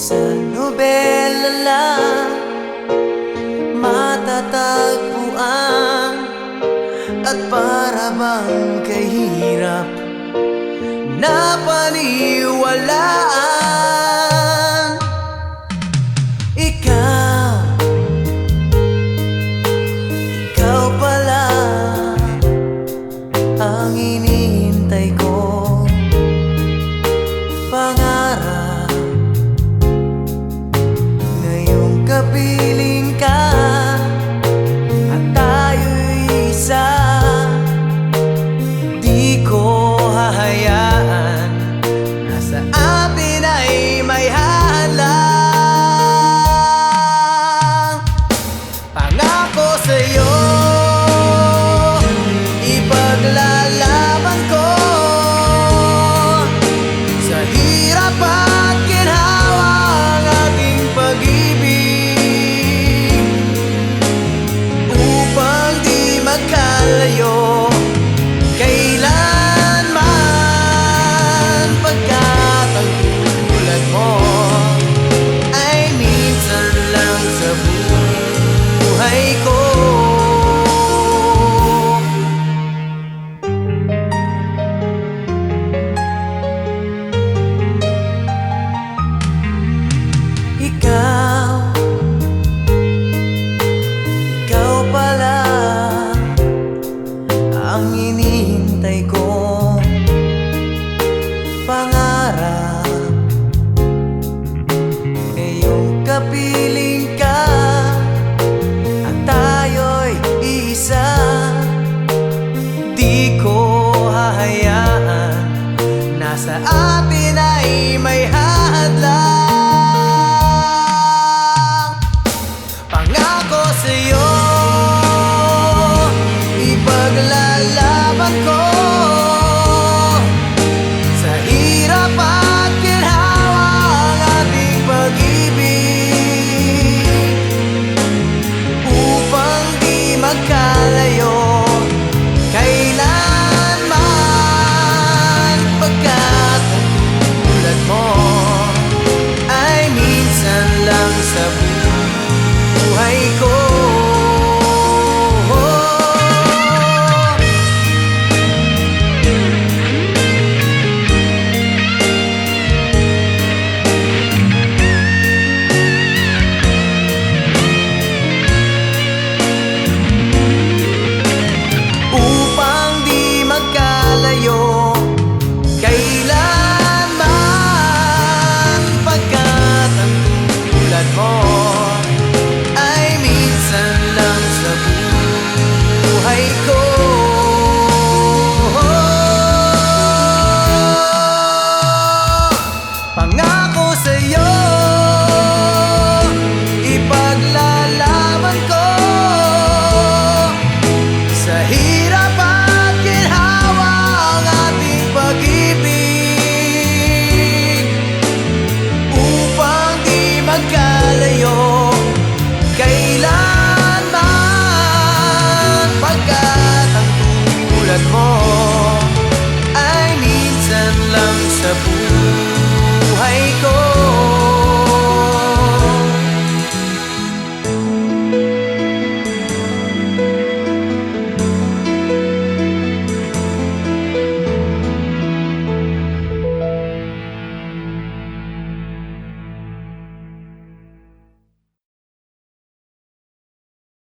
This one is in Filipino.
sa nobela lang matatagpuan, at para bang kahirap na paniwalaan. Ikaw pala ang hinihintay ko, pangarap. Ngayong kapiling ka at tayo'y isa, di ko hahayaan na sa atin ay may halang. Pangako sa'yo, ipaglalaban ko sa hirap at ginhawa ang ating pag-ibig, upang di magkalayo kailanman, pagkat ang tulad mo ay minsan lang sa buhay ko. Ikaw